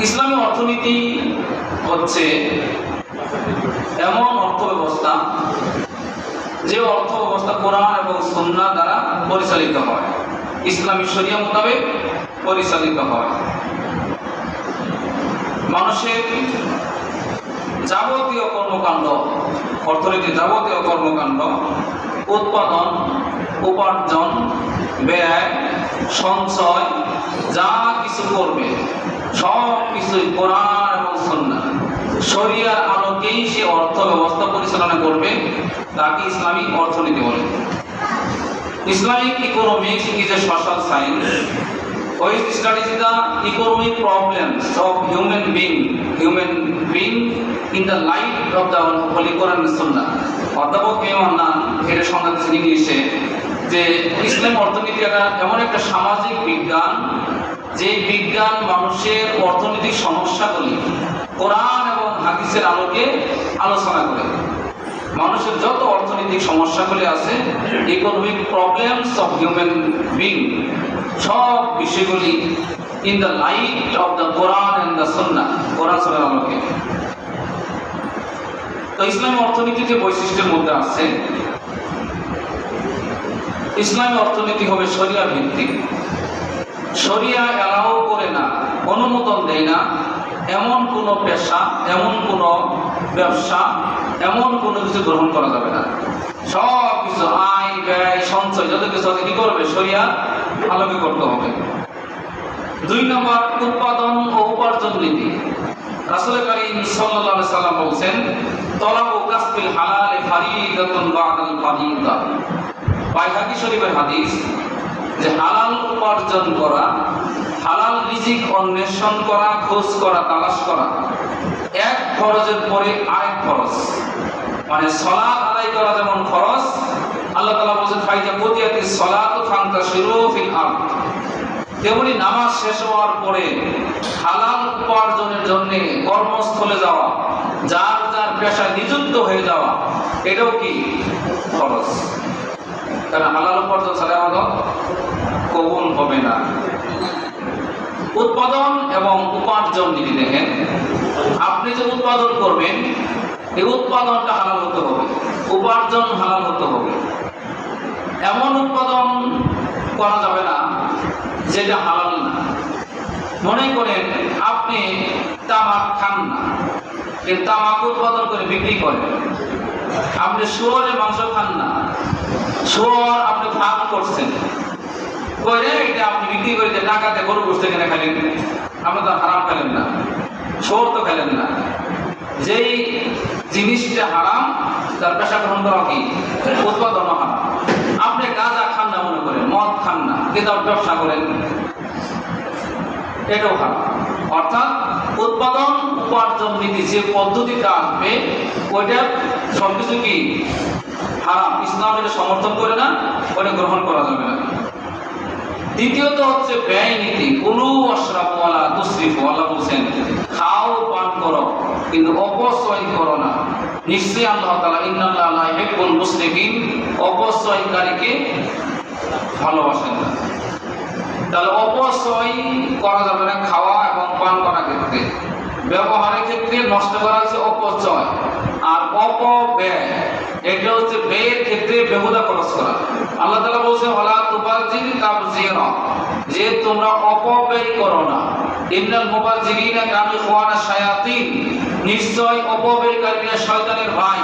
ইসলামী অর্থনীতি হচ্ছে এমন অর্থ ব্যবস্থা যে অর্থ ব্যবস্থা কোরআন এবং সুন্নাহ দ্বারা পরিচালিত হয়, ইসলামী শরিয়া মোতাবেক পরিচালিত হয়। মানুষের যাবতীয় কর্মকাণ্ড, অর্থনীতির যাবতীয় কর্মকাণ্ড, উৎপাদন, উপার্জন, ব্যয়, সঞ্চয়, যা কিছু করবে সব কিছুই কোরআন এবং সুন্নাহ শরিয়ার আলোকেই সে অর্থ ব্যবস্থা পরিচালনা করবে। তাকে ইসলামিক অর্থনীতি বলে। Islamic economics is a social science which studies the economic problems of human being in the light of the Holy Quran and Sunnah. অধ্যাপক মেওয়ান্নান এর সংজ্ঞা দিয়েছেন ইংলিশে যে ইসলাম অর্থনীতি এমন একটা সামাজিক বিজ্ঞান যে বিজ্ঞান মানুষের অর্থনৈতিক সমস্যাগুলি কোরআন এবং হাদিসের আলোকে আলোচনা করে। মানুষের যত অর্থনৈতিক সমস্যাগুলি আছে, economic problems of human being, সব বিষয়গুলি in the light of the Quran and the Sunnah, Quran সুন্নাহর আলোকে। তো ইসলামী অর্থনীতির যে বৈশিষ্ট্যের মধ্যে আছে, ইসলামী অর্থনীতি হবে শরিয়া ভিত্তিক। শরিয়া এলাও করে না, অনুমোদন দেয় না এমন কোনো পেশা, এমন কোনো ব্যবসা, এমন কোনো কিছু গ্রহণ করা যাবে না। সব কিছু আয়, ব্যয়, সঞ্চয় যত কিছু আছে কি করবে? শরিয়া আলোকে করতে হবে। 2 নম্বর, উৎপাদন ও উপার্জন নীতি। রাসূল কারীম সাল্লাল্লাহু আলাইহি সাল্লাম বলেছেন, তলাবু কাসবিল হালাল ফারিদাতুন বা'দাল ফারিদা। বাইহাকী শরীফের হাদিস যে হালাল উপার্জন করা, হালাল রিজিক অন্বেষণ করা, খোঁজ করা, তালাশ করা এক ফরজের পরে আরেক ফরজ। মানে সালাত আদায় করা যেমন ফরজ, আল্লাহ তাআলা বলেছেন ফাইজা কুদিয়াতিস সালাতু ফান্তাশিরু ফিল আরদ, তেমনি নামাজ শেষ হওয়ার পরে হালাল উপার্জনের জন্য কর্মস্থলে যাওয়া, যার যার পেশায় নিযুক্ত হয়ে যাওয়া, এটাও কি ফরজ। কারণ হালাল উপার্জন ছাড়া আমাদের কবুল হবে না। উৎপাদন এবং উপার্জন নীতি দেখেন, আপনি যে উৎপাদন করবেন এই উৎপাদনটা হালাল হতে হবে, উপার্জন হালাল হতে হবে। এমন উৎপাদন করা যাবে না যেটা হালাল না। মনে করেন আপনি তামাক খান না, কিন্তু তামাক উৎপাদন করে বিক্রি করেন। আপনি শুয়োরের মাংস খান না, শুয়োর আপনি ফার্ম করছেন করে এটা আপনি বিক্রি করে টাকাতে গরু বসতে কিনে খেলেন, আপনি তো হারাম খেলেন না, শুয়োর তো খেলেন না। যেই জিনিসটা হারাম তার পেশা গ্রহণ করা কি? উৎপাদন হারাম। আপনি গাঁজা খান না, মনে করেন মদ খান না, কিন্তু আপনি ব্যবসা করেন, এটাও হারাম। অর্থাৎ উৎপাদন উপার্জন নীতি যে পদ্ধতিটা আসবে ওইটা সবকিছু কি হারাম। ইসলাম এটা সমর্থন করে না, ওটা গ্রহণ করা যাবে না। দ্বিতীয়ত হচ্ছে ব্যয় নীতি। কুলু ওয়াশরাবু ওয়ালা তুসরিফু। আল্লাহ বলেন খাও পান করো কিন্তু অপচয় করো না। নিশ্চয়ই আল্লাহ তাআলা ইন্নাল্লাহা লা ইউহিব্বুল মুসরিফিন, অপচয়কারীকে ভালোবাসেন না। তাহলে অপচয় করা যাবে না খাওয়া এবং পান করার ক্ষেত্রে। ব্যবহারের ক্ষেত্রে নষ্ট করা হচ্ছে অপচয়, আর অপব্যয় এটা হচ্ছে ব্যয়ের ক্ষেত্রে বেহুদা খরচ করা। আল্লাহ তাআলা বলেছেন ওয়ালা তুবাযির তাবযীরা, যে তোমরা অপব্যয় করো না। ইন্নাল মুবাযযিরিনা কানু ইখওয়ানা শায়াতিন, নিশ্চয় অপব্যয়কারীরা শয়তানের ভাই।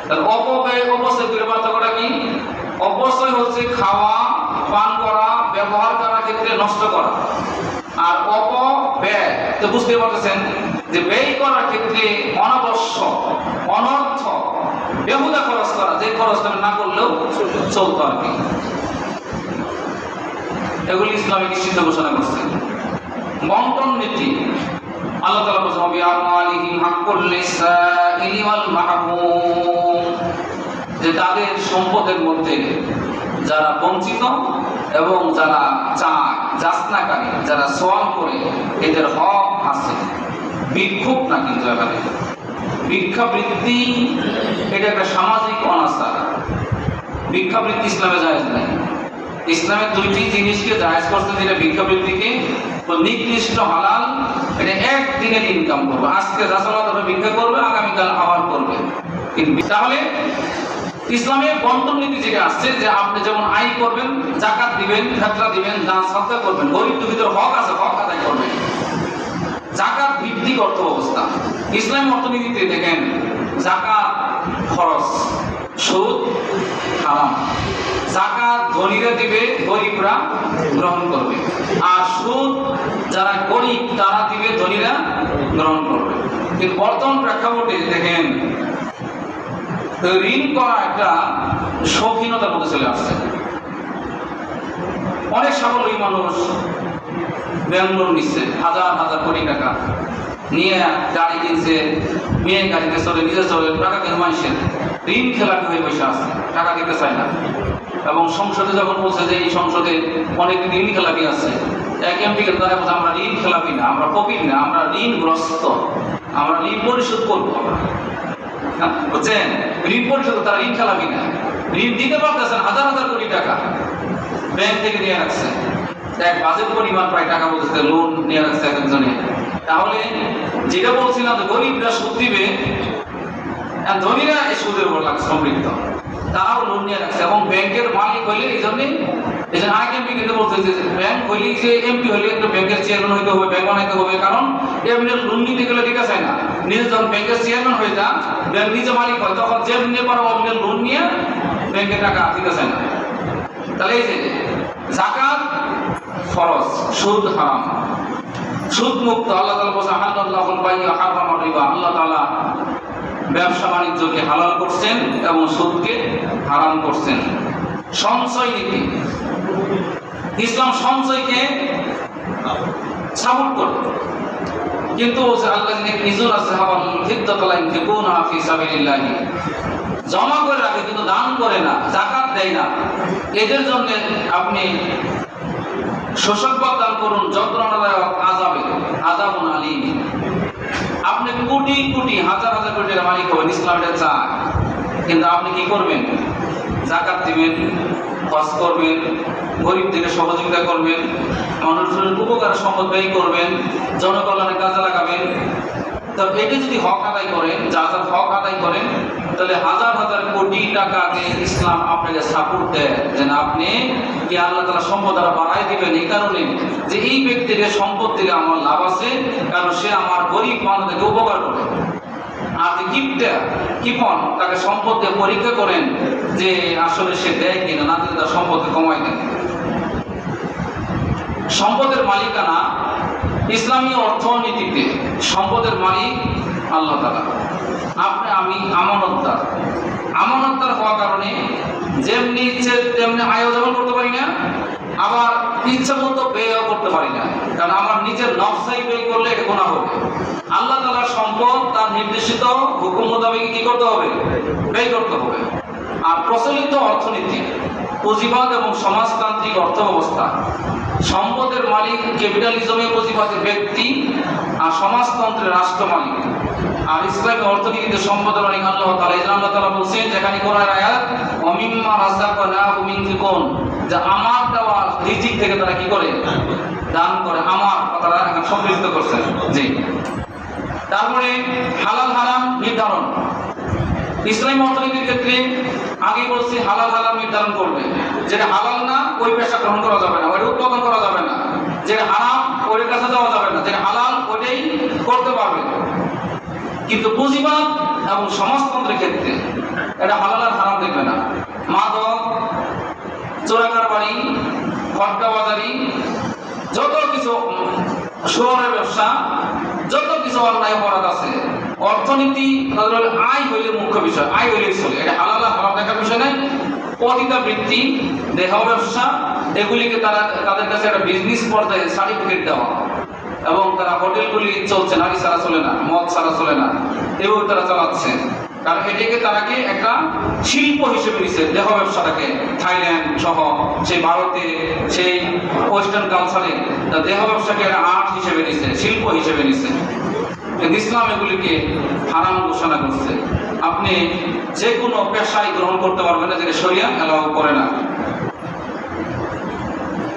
তাহলে অপব্যয় অপচয় করে পার্থক্যটা কি? অপচয় হচ্ছে খাওয়া, পান করা, ব্যবহার করার ক্ষেত্রে নষ্ট করা, আর অপব্যয় তো বুঝতে পারতেছেন যে ব্যয় করার ক্ষেত্রে অনাবশ্যক, অনর্থ, বেহুদা খরচ করা, যে খরচটা না করলেও চলতো আর কি। এগুলি ইসলামে নিষিদ্ধ ঘোষণা করছে। বন্টন নীতি। আল্লাহ তাআলা বলেছেন বিআমালিহিম হাক্কুল লিসাইলি ওয়াল মাহরুম, যে তাদের সম্পদের মধ্যে যারা বঞ্চিত এবং যারা চায়, যাচনাকারী, যারা সওয়াল করে, এদের হক আছে। ভিক্ষুক না, কিন্তু এখানে ভিক্ষাবৃত্তি এটা একটা সামাজিক অনাচার। ভিক্ষাবৃত্তি ইসলামে জায়েজ নাই। ইসলামে 2টি জিনিসকে জায়েজ করতে, যেটা ভিক্ষাবৃত্তিকে নিকৃষ্ট হালাল, এটা একদিনের ইনকাম করবে, আজকে রাসালাতে ভিক্ষা করবে, আগামীকাল আবার করবে। তাহলে ইসলামে বন্টন নীতি যেটা আসছে যে আপনি যেমন আয় করবেন, যাকাত দিবেন, ফিতরা দিবেন, দান সাদকা করবেন, গরিব দুঃখীদের হক আছে, হক আদায় করবেন। যাকাত ভিত্তিক অর্থ ব্যবস্থা। ইসলামী অর্থনীতিতে দেখেন যাকাত খরচ, সুদ হারাম। যাকাত ধনীরা দিবে, গরিবরা গ্রহণ করবে, আর সুদ যারা গরিব তারা দিবে, ধনীরা গ্রহণ করবে। কিন্তু বর্তমান প্রেক্ষাপটে দেখেন ঋণ করা একটা শৌখিনতার মধ্যে চলে আসছে। অনেক সাবলীল মানুষ ব্যাংক লোন নিচ্ছে, হাজার হাজার কোটি টাকা নিয়ে গাড়ি কিনছে, মেয়ে গাড়িতে চলে, নিজে চলে, টাকা কেন মানুষের ঋণ খেলাপি হয়ে বসে আসছে, টাকা দিতে চায় না। এবং সংসদে যখন বলছে যে এই সংসদে অনেক ঋণ খেলাপি আছে, এক এমপিকে তারা বলছে আমরা ঋণ খেলাপি না, আমরা ফকির না, আমরা ঋণগ্রস্ত, আমরা ঋণ পরিশোধ করবো। বুঝছেন, ঋণ পরিশোধ, তারা ঋণ খেলাপি না, ঋণ দিতে পারতেছেন হাজার হাজার কোটি টাকা ব্যাংক থেকে নিয়ে রাখছে, এক বাজেট পরিমাণ প্রায় টাকা বলতে লোন নিয়ে রাখছে একজনে। তাহলে যেটা বলছিলাম যে গরিবরা সুদ দিবে, ধনীরা এই সুদের উপর সম্পৃক্ত, তারাও লোন নিয়ে রাখছে। এবং ব্যাংকের মালিক হইলে এই জন্য আরেক এমপি কিন্তু বলছে যে ব্যাংক হইলে, যে এমপি হইলে একটু ব্যাংকের চেয়ারম্যান হইতে হবে, ব্যাংক বানাইতে হবে, কারণ এমনি লোন নিতে গেলে ঠিক আছে না, নিজে যখন ব্যাংকের চেয়ারম্যান হয়ে যান, ব্যাংক নিজে মালিক হয়, তখন যে নিয়ে পারো অন্য লোন নিয়ে ব্যাংকের টাকা দিতে চায় না। তাহলে এই যে যাকাত ফরজ, সুদ হারাম, সুদ মুক্ত। আল্লাহ তাআলা বলেছেন হালালাহুল বাই'a হারামার রিবা, আল্লাহ তাআলা ব্যবসা বাণিজ্যকে হালাল করছেন এবং সুদকে হারাম করছেন। সঞ্চয় নীতি, ইসলাম সঞ্চয়কে সাপোর্ট করে, কিন্তু আল্লাযিনা ইয়াকনিজুনা যাহাবাল ফিদ্দাতা লা ইউনফিকুনা ফি সাবিলিল্লাহ, জমা করে রাখে কিন্তু দান করে না, যাকাত দেয় না, এদের জন্য আপনি শোষকবাদ দান করুন, যন্ত্রণাদায়ক আযাবুন আলীম। আপনি কোটি কোটি হাজার হাজার কোটি টাকার মালিক হবেন, ইসলাম এটা চায়, কিন্তু আপনি কি করবেন? যাকাত দিবেন, হজ করবেন, গরিবদেরকে সহযোগিতা করবেন, মানুষের উপকারে সম্পদ ব্যয় করবেন, জনকল্যাণে কাজে লাগাবেন। তো এটি যদি হক আদায় করেন, যার হক আদায় করেন, তাহলে হাজার হাজার কোটি টাকাকে ইসলাম আপনাকে সাপোর্ট দেয়, যেন আপনি কি আল্লাহ তাআলা সম্পদ আরো বাড়াই দিবেন, এই কারণে যে এই ব্যক্তিকে সম্পদ দিলে আমার লাভ আছে, কারণ সে আমার গরিব মানুষদেরকে উপকার করে। আর যে কিপন তাকে সম্পদ দিয়ে পরীক্ষা করেন যে আসলে সে দেয় কিনা, না দিলে তার সম্পদকে কমাই দেন। সম্পদের মালিকানা ইসলামী অর্থনীতিতে সম্পদের মালিক আল্লাহ তাআলা। আপনি আমি আমানতদার, আমানতদার হওয়ার কারণে যেমনি ইচ্ছে তেমনি আয় যেমন করতে পারি না, আবার ইচ্ছা মতো ব্যয়ও করতে পারি না, কারণ আমার নিজের নফসাই ব্যয় করলে এটা গুনাহ হবে। আল্লাহ তাআলার সম্পদ তার নির্দেশিত হুকুম মোতাবেক কি করতে হবে? ব্যয় করতে হবে। আর প্রচলিত অর্থনীতি, পুঁজিবাদ এবং সমাজতান্ত্রিক অর্থ ব্যবস্থা, সম্পদের মালিক ক্যাপিটালিজমে পুঁজিবাদের ব্যক্তি, আর সমাজতন্ত্রের রাষ্ট্র মালিক। আর ইসলামী অর্থনীতিতে সম্পদের মালিক আল্লাহ তাআলা। এই জন্য আল্লাহ তাআলা বলছেন, যেখানে কোরআনের আয়াত ওয়ামিম্মা রাযাকনাহুম ইউনফিকুন, যে আমার দেওয়া রিজিক থেকে তারা কি করে? দান করে। আমার কথাটা এখন সংযুক্ত করছেন। জি, তারপরে হালাল হারাম নির্ধারণ। ইসলামী অর্থনীতির ক্ষেত্রে আগে বলছি হালাল হারাম নির্ধারণ করবে। যেটা হালাল না ওই পেশা গ্রহণ করা যাবে না, ওইটা উৎপাদন করা যাবে না। যেটা হারাম ওইটার কাছে যাওয়া যাবে না, যেটা হালাল ওইটাই করতে পারবে। কিন্তু পুঁজিবাদ এবং সমাজতন্ত্রের ক্ষেত্রে এটা হালাল আর হারাম দেখবে না। মাদক, চোরাকারবারি, খটকাবাজারি, যত কিছু, শুয়োরের ব্যবসা, যত কিছু অন্যায় অপরাধ আছে, অর্থনীতি আয় হইলে মুখ্য বিষয়, আয় হইলে চলে। এটা হালাল আর হারাম দেখার বিষয় নাই। পতিতাবৃত্তি, দেহ ব্যবসা, এগুলিকে তারা তাদের কাছে একটা বিজনেস পর্যায়ে সার্টিফিকেট দেওয়া, এবং তারা হোটেলগুলি চলছে, নারী ছাড়া চলে না, মদ ছাড়া চলে না, এভাবে তারা চালাচ্ছে। কারণ এটাকে তারাকে একটা শিল্প হিসেবে নিচ্ছে, দেহ ব্যবসাটাকে। থাইল্যান্ড সহ সেই ভারতে, সেই ওয়েস্টার্ন কালচারে দেহ ব্যবসাকে একটা আর্ট হিসেবে নিচ্ছে, শিল্প হিসেবে নিচ্ছে। ইসলাম এগুলিকে হারাম ঘোষণা করছে। আপনি যে কোনো পেশায় গ্রহণ করতে পারবেন না, যেটা শরিয়া এলাও করে না।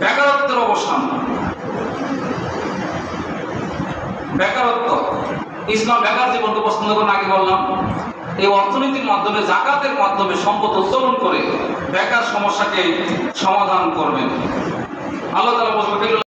বেকারত্বের অবসান, বেকারত্ব, ইসলাম বেকার জীবনকে পছন্দ করে না, আগে বললাম। এই অর্থনীতির মাধ্যমে, যাকাতের মাধ্যমে সম্পদ উত্তোলন করে বেকার সমস্যাকে সমাধান করবেন। আল্লাহ তাআলা বলেন